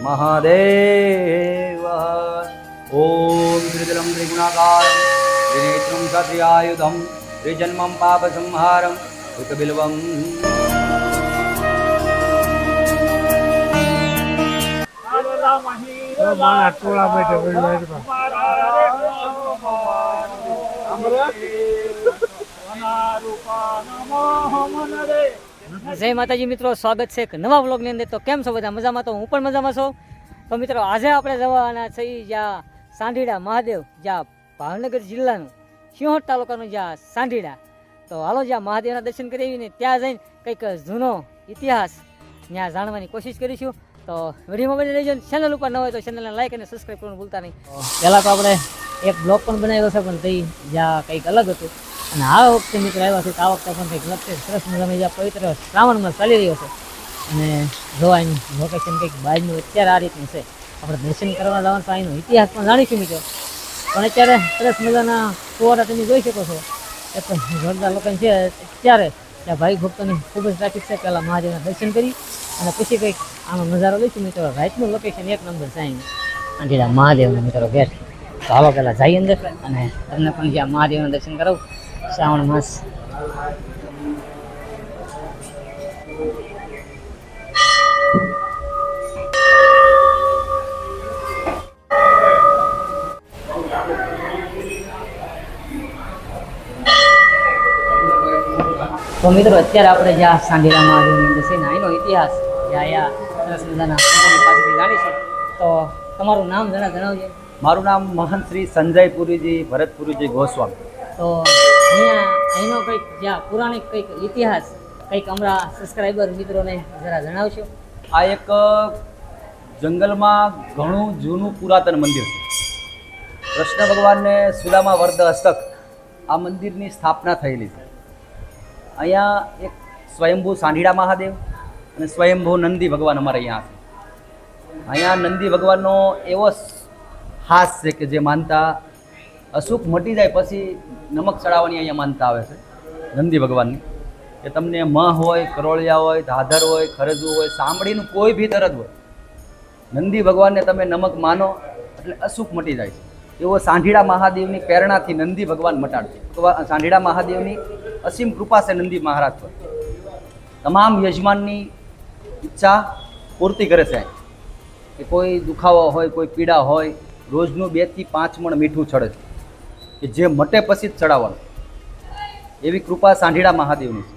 મહાદેવ. ઓમ ત્રિદલમ ત્રિગુણાકારમ ત્રિનેત્રમ સત્યાયુધમ ત્રિજન્મમ પાપ સંહારમ એકબિલ્વમ. જય માતાજી મિત્રો, સ્વાગત છે એક નવા વ્લોગની અંદર. તો કેમ છો બધા? મજામાં? તો હું પણ મજામાં છું. તો મિત્રો આજે આપણે જવાના છીએ જ્યાં સાંઢીડા મહાદેવ, જ્યાં ભાવનગર જિલ્લાનું સિંહોર તાલુકાનું જ્યાં સાંઢીડા. તો હાલો જ્યાં મહાદેવના દર્શન કરી આવીને ત્યાં જઈને કંઈક જૂનો ઇતિહાસ ત્યાં જાણવાની કોશિશ કરીશું. તો વિડીયોમાં બની રહેજો. ચેનલ ઉપર ન હોય તો ચેનલને લાઈક અને સબસ્ક્રાઈબ કરવાનું ભૂલતા નહીં. પહેલાં તો આપણે એક બ્લોગ પણ બનાવ્યો છે, પણ તે જ્યાં કંઈક અલગ હતું. અને આ વખતે મિત્રો આવ્યા છે, આ વખતે પણ કંઈક અલગ છે. સરસ મજાની જ્યાં પવિત્ર શ્રાવણમાં ચાલી રહ્યો છે અને જોવાની લોકેશન કંઈક બાજુનું અત્યારે આ રીતનું છે. આપણે દર્શન કરવા જવાનું તો અહીંનો ઇતિહાસ પણ જાણીશું મિત્રો. પણ અત્યારે સરસ મજાના ફુવારા તમે જોઈ શકો છો. એ તો જોરદાર લોકેશન છે. અત્યારે ત્યાં ભાઈ ભક્તોની ખૂબ જ ટ્રાફિક છે. પહેલાં મહાદેવના દર્શન કરી અને પછી કંઈક આનો નજારો લઈશું મિત્રો. રાતનું લોકેશન એક નંબર છે અહીં સાંઢીડા મહાદેવનો મિત્રો ગેટ. તો હાલો પહેલાં જઈએ અંદર અને તમને પણ જ્યાં મહાદેવના દર્શન કરાવું. શ્રાવણ માસ તો મિત્રો અત્યારે આપણે જ્યાં સાંઢીડા મહાદેવની અંદર છે ને અહીંનો ઇતિહાસ જ્યાં અહીંયા સરસ મજાના પાસેથી જાણીશું. તો તમારું નામ જણાવજો. મારું નામ મહંત શ્રી સંજયપુરીજી ભરતપુરીજી ગોસ્વામી. તો અહીંયા અહીંનો કંઈક જ્યાં પુરાણિક કંઈક ઇતિહાસ કંઈક અમારા સબસ્ક્રાઈબર મિત્રોને જરા જણાવશો. આ એક જંગલમાં ઘણું જૂનું પુરાતન મંદિર છે. કૃષ્ણ ભગવાનને સુદામા વરદ હસ્તક આ મંદિરની સ્થાપના થયેલી છે. અહીંયા એક સ્વયંભૂ સાંઢીડા મહાદેવ અને સ્વયંભૂ નંદી ભગવાન અમારે અહીંયા છે. અહીંયા નંદી ભગવાનનો એવો ખાસ છે કે જે માનતા અશુક મટી જાય પછી નમક ચડાવવાની અહીંયા માનતા આવે છે નંદી ભગવાનની. કે તમને મહ હોય, કરોળિયા હોય, ધાધર હોય, ખરજવું હોય, સાંભળીનું કોઈ ભી દરદ હોય, નંદી ભગવાનને તમે નમક માનો એટલે અશુક મટી જાય છે. એવો સાંઢીડા મહાદેવની પ્રેરણાથી નંદી ભગવાન મટાડશે. સાંઢીડા મહાદેવની અસીમ કૃપા છે નંદી મહારાજ પર. તમામ યજમાનની ઈચ્છા પૂર્તિ કરે છે. કે કોઈ દુખાવો હોય, કોઈ પીડા હોય, રોજનું 2 થી 5 મણ મીઠું ચડે છે કે જે મટે પછી જ ચડાવવાનું. એવી કૃપા સાંઢીડા મહાદેવની છે.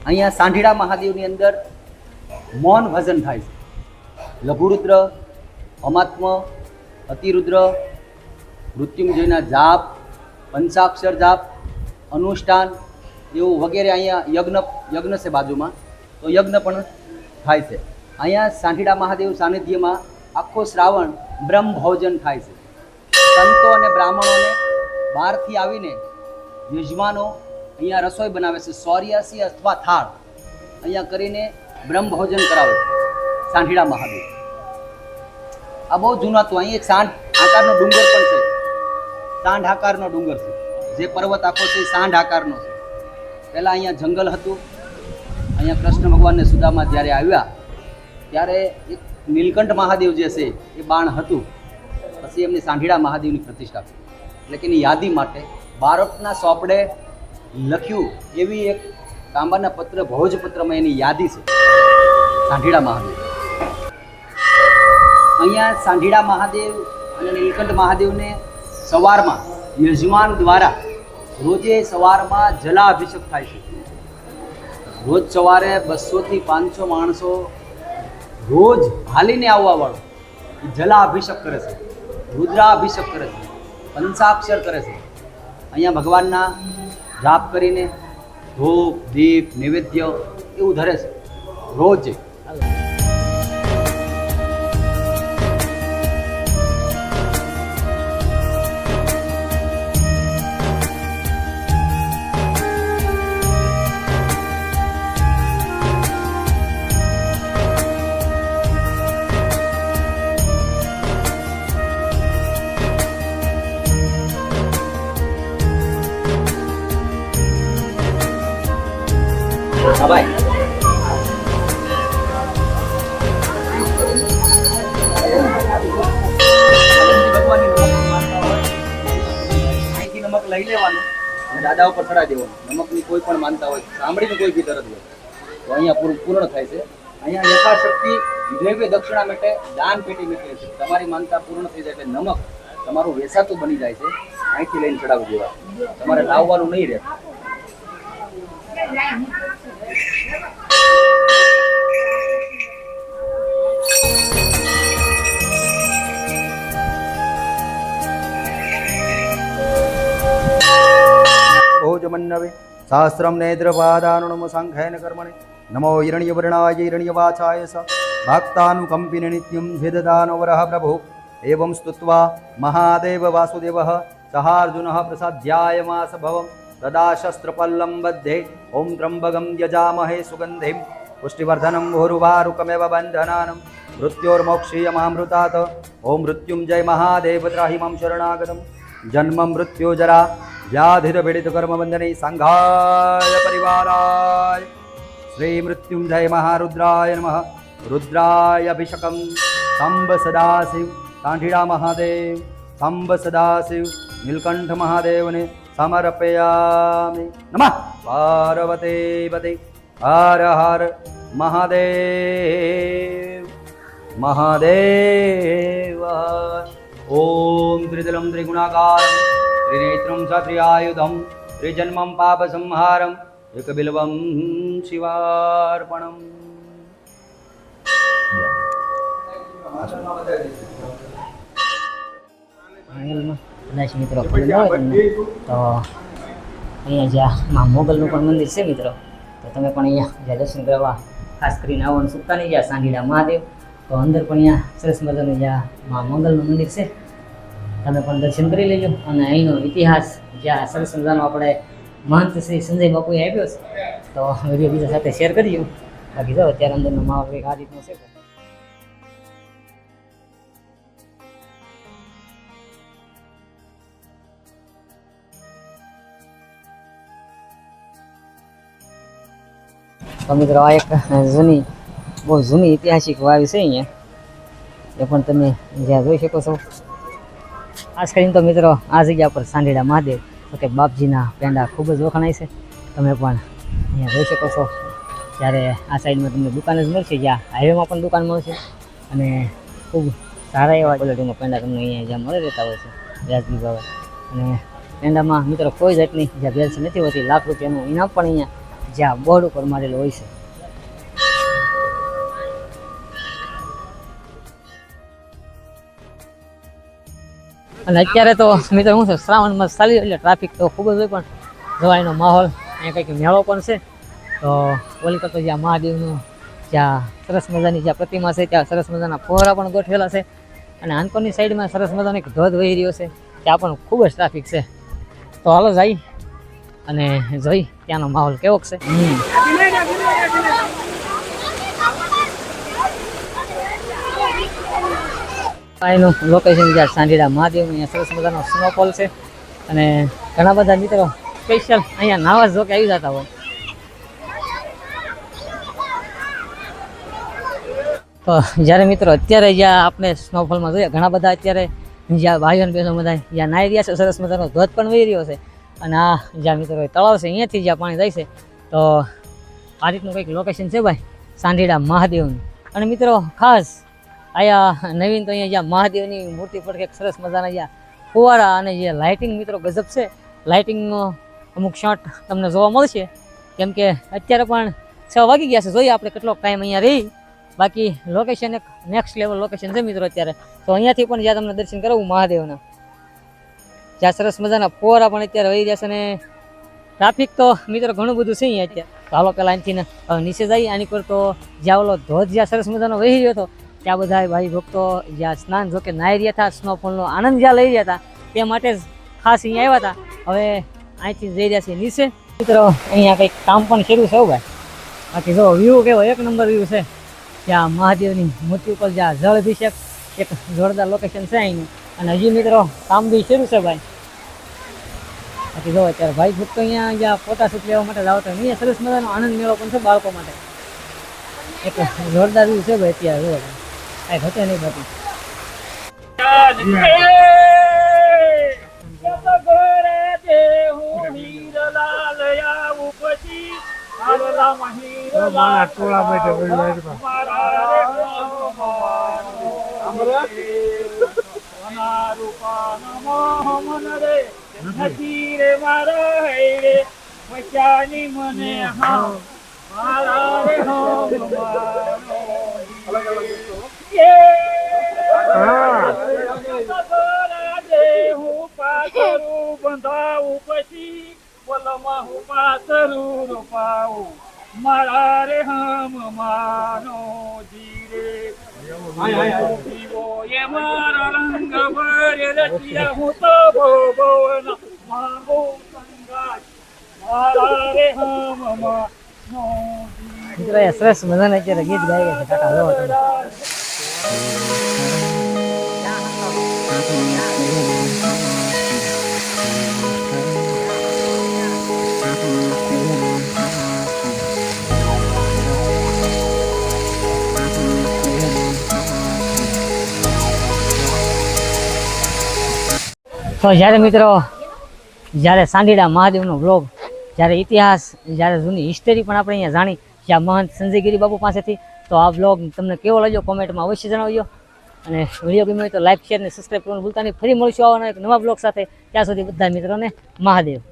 અહીંયા સાંઢીડા મહાદેવની અંદર મૌન ભજન થાય છે. લઘુરુદ્ર, અમાત્મ, અતિરુદ્ર, મૃત્યુંજયના જાપ, પંચાક્ષર જાપ, અનુષ્ઠાન એવું વગેરે અહીંયા યજ્ઞ છે બાજુમાં, તો યજ્ઞ પણ થાય છે. અહીંયા સાંઢીડા મહાદેવ સાનિધ્યમાં આખો શ્રાવણ બ્રહ્મ ભોજન થાય છે. સંતો અને બ્રાહ્મણોને બહારથી આવીને યજમાનો અહીંયા રસોઈ બનાવે છે. 84 અથવા થાળ અહીંયા કરીને બ્રહ્મ ભોજન કરાવે છે સાંઢીડા મહાદેવ. આ બહુ જૂના હતું. અહીં એક સાંઢ આકારનો ડુંગર પણ છે. સાંઢ આકારનો ડુંગર છે. જે પર્વત આખો છે એ સાંઢ આકારનો છે. પહેલાં અહીંયા જંગલ હતું. અહીંયા કૃષ્ણ ભગવાનને સુદામા જ્યારે આવ્યા ત્યારે એક નીલકંઠ મહાદેવ જે છે એ બાણ હતું. પછી એમની સાંઢીડા મહાદેવની પ્રતિષ્ઠા કરી. એટલે કે એની યાદી માટે બારોટના સોપડે લખ્યું એવી એક તાંબાના પત્ર, ભોજપત્રમાં એની યાદી છે સાંઢીડા મહાદેવ. અહીંયા સાંઢીડા મહાદેવ અને નીલકંઠ મહાદેવને સવારમાં યજમાન દ્વારા રોજે સવારમાં જલાભિષેક થાય છે. રોજ સવારે 200 થી 500 માણસો રોજ હાલીને આવવાવાળો જલાભિષેક કરે છે, રુદ્રાભિષેક કરે છે, પંચાક્ષર કરે છે. અહીંયા ભગવાનના જાપ કરીને ધૂપ, દીપ, નૈવેદ્ય એવું ધરે છે રોજ. હા ભાઈ. લેવાનું અને દાદા ઉપર ચડાવી દેવાનું. નમકની કોઈ પણ માનતા હોય, સાંભળીને કોઈ બી તરત હોય તો અહીંયા પૂર્ણ થાય છે. અહીંયા યથાશક્તિ દ્રવ્ય દક્ષિણા માટે દાન પેટી નીકળે છે. તમારી માનતા પૂર્ણ થઈ જાય એટલે નમક તમારું વેસાતું બની જાય છે. અહીંથી લઈને ચડાવી દેવા, તમારે લાવવાનું નહીં રહે. भोजमन्नवे सहस्रं नेत्रपादानुनम संख्येन कर्मणि नमो हिरण्यवर्णाय हिरण्यवाचाय स भक्तानुकम्पिनि नित्यं धिददानवरः प्रभु एवं स्तुत्वा महादेव वासुदेवः सहार्जुनः प्रसाद्यायमास भवं तदा शस्त्रपल्लं बद्धे ॐ त्र्यम्बकं यजामहे सुगन्धिं पुष्टिवर्धनं भूरुवारुकमेव बन्धनानं मृत्योर्मोक्षीयमामृतात् ॐ मृत्युञ्जय महादेव त्राहि मां शरणागतं जन्म मृत्यु जरा व्याधिर पीड़ित कर्म बंधने संघाय परिवाराय श्री मृत्युंजय महारुद्राय नमः रुद्राय अभिषेकं संब सदाशिव सांठीड़ा महादेव संब सदाशिव नीलकंठ महादेव ने समर्पयामि नमः पार्वती पते हर हर महादेव महादेव ओम त्रिदलं त्रिगुणाकारं त्रिनेत्रं सत्रियायुधं त्रिजन्मं पापसंहारं एकबिल्वं शिवार्पणम्. કદાચ મિત્રો ખબર ન હોય તમને તો અહીંયા જ્યાં મા મોગલનું પણ મંદિર છે મિત્રો, તો તમે પણ અહીંયા જ્યાં દર્શન કરવા ખાસ કરીને આવવાનું ચૂકતા નહીં. જ્યાં સાંઢીડા મહાદેવ, તો અંદર પણ અહીંયા સરસ મજાનું જ્યાં મા મોગલનું મંદિર છે, તમે પણ દર્શન કરી લેજો. અને અહીંનો ઇતિહાસ જ્યાં સરસ મજાનો આપણે મહંત શ્રી સંજય બાપુએ આપ્યો છે, તો વિડીયો બીજા સાથે શેર કરજો. બાકી જાઓ અત્યારે અંદરનો માહોલ કંઈક આ રીતનો છે. તો મિત્રો આ એક બહુ જૂની ઐતિહાસિક વાવ છે અહીંયા, એ પણ તમે જ્યાં જોઈ શકો છો. ખાસ કરીને તો મિત્રો આ જગ્યા પર સાંઢીડા મહાદેવ તો કે બાપજીના પેંડા ખૂબ જ વખણાય છે. તમે પણ અહીંયા જોઈ શકો છો. ત્યારે આ સાઈડમાં તમને દુકાન જ મળશે, જ્યાં હાઈવેમાં પણ દુકાન મળશે, અને ખૂબ સારા એવા ક્વોલિટીમાં પેંડા તમને અહીંયા જ્યાં મળી રહેતા હોય છે વ્યાજબી ભાવે. અને પેંડામાં મિત્રો કોઈ જાતની જ્યાં ભેળસેળ નથી હોતી. લાખ રૂપિયાનું ઇનામ પણ અહીંયા જ્યાં બોર્ડ ઉપર મારેલું હોય છે. અને અત્યારે તો મિત્રો શું છે, શ્રાવણ માસ ચાલી એટલે ટ્રાફિક તો ખૂબ જ હોય, પણ જવાયનો માહોલ અહીંયા કંઈક મેળો પણ છે. તો ઓલી કરતો જ્યાં મહાદેવનું જ્યાં સરસ મજાની જ્યાં પ્રતિમા છે, ત્યાં સરસ મજાના ફોરા પણ ગોઠવેલા છે. અને આંકોની સાઈડમાં સરસ મજાનો એક ધોધ વહી રહ્યો છે, ત્યાં પણ ખૂબ જ ટ્રાફિક છે. તો હાલો જઈ અને જોઈ ત્યાંનો માહોલ કેવો છે. એનું લોકેશન જ્યાં સાંઢીડા મહાદેવ, અહીંયા સરસ મજાનો સ્નોફોલ છે. અને ઘણા બધા મિત્રો સ્પેશિયલ અહીંયા નાવા જો કે આવી જતા હોય. તો જ્યારે મિત્રો અત્યારે જ્યાં આપણે સ્નોફોલમાં જોઈએ, ઘણા બધા અત્યારે જ્યાં ભાઈઓ અને બહેનો બધા જ્યાં નાહી રહ્યા છે, સરસ મજાનો ધોધ પણ વહી રહ્યો છે. અને આ જ્યાં મિત્રો તળાવ છે, અહીંયાથી જ્યાં પાણી જાય છે, તો આ રીતનું કંઈક લોકેશન છે ભાઈ સાંઢીડા મહાદેવનું. અને મિત્રો ખાસ અહીંયા નવીન તો અહીંયા જ્યાં મહાદેવની મૂર્તિ પર કંઈક સરસ મજાના જ્યાં ફુવારા અને જે લાઇટિંગ મિત્રો ગજબ છે. લાઇટિંગનો અમુક શોટ તમને જોવા મળશે, કેમ કે અત્યારે પણ 6 વાગી ગયા છે. જોઈએ આપણે કેટલો ટાઈમ અહીંયા રહી. બાકી લોકેશન એક નેક્સ્ટ લેવલ લોકેશન છે મિત્રો અત્યારે. તો અહીંયાથી પણ જ્યાં તમને દર્શન કરાવું મહાદેવના, જ્યાં સરસ મજાના ફુવારા પણ અત્યારે વહી રહ્યા છે. અને ટ્રાફિક તો મિત્રો ઘણું બધું છે અહીંયા અત્યારે. તો હાલો પહેલાં અહીંથી નીચે જઈએ. આની પર તો જ્યાં ઓલો ધોધ જ્યાં સરસ મજાનો વહી રહ્યો હતો, ત્યાં બધા ભાઈ ભક્તો જ્યાં સ્નાન જો કે નાહી રહ્યા હતા, સ્નોફોલનો આનંદ જ્યાં લઈ રહ્યા હતા, તે માટે જ ખાસ અહીંયા આવ્યા હતા. હવે અહીંથી જઈ રહ્યા છીએ નીચે. મિત્રો અહીંયા કંઈક કામ પણ શરૂ છે ભાઈ. બાકી જો વ્યૂ કેવો એક નંબર વ્યૂ છે. ત્યાં મહાદેવની મૂર્તિ ઉપર જ્યાં જળ અભિષેક, એક જોરદાર લોકેશન છે અહીંનું. અને હજી મિત્રો કામ બી શરૂ છે ભાઈ. બાકી જો અત્યારે ભાઈ ભક્તો અહીંયા જ્યાં ફોટાશૂટ લેવા માટે આવતા હોય, અહીંયા સરસ મજાનો આનંદ મેળો પણ છે બાળકો માટે. એક જોરદાર વ્યૂ છે ભાઈ અત્યારે જો કાંઈ ઘટે નહીં બાકી. મારા ટોળા માટે વળવા બંધાવું પછી બોલમાં હું પાતરું રોપાવું મારા રે હમ માનો જીરે જીવો એ મારા રંગ ભરે રચિયા હું તો ભોગવન માંગો સંગાત મારા રે હમ માનો મિત્રો એ સરસ મજાના અત્યારે ગીત ગાઈ છે કાકા જો તમે. તો જ્યારે મિત્રો જ્યારે સાંઢીડા મહાદેવનો વ્લોગ, જ્યારે ઇતિહાસ, જ્યારે જૂની હિસ્ટરી પણ આપણે અહીંયા જાણી જ્યાં મહંત સંજયગીરી બાપુ પાસેથી, તો આ વ્લોગ તમને કેવો લાગ્યો કોમેન્ટમાં અવશ્ય જણાવજો. અને વિડીયો ગમ્યો હોય તો લાઈક, શેર અને સબસ્ક્રાઈબ કરવાનું ભૂલતા નહીં. ફરી મળીશું આવવાના એક નવા વ્લોગ સાથે. ત્યાં સુધી બધા મિત્રોને મહાદેવ.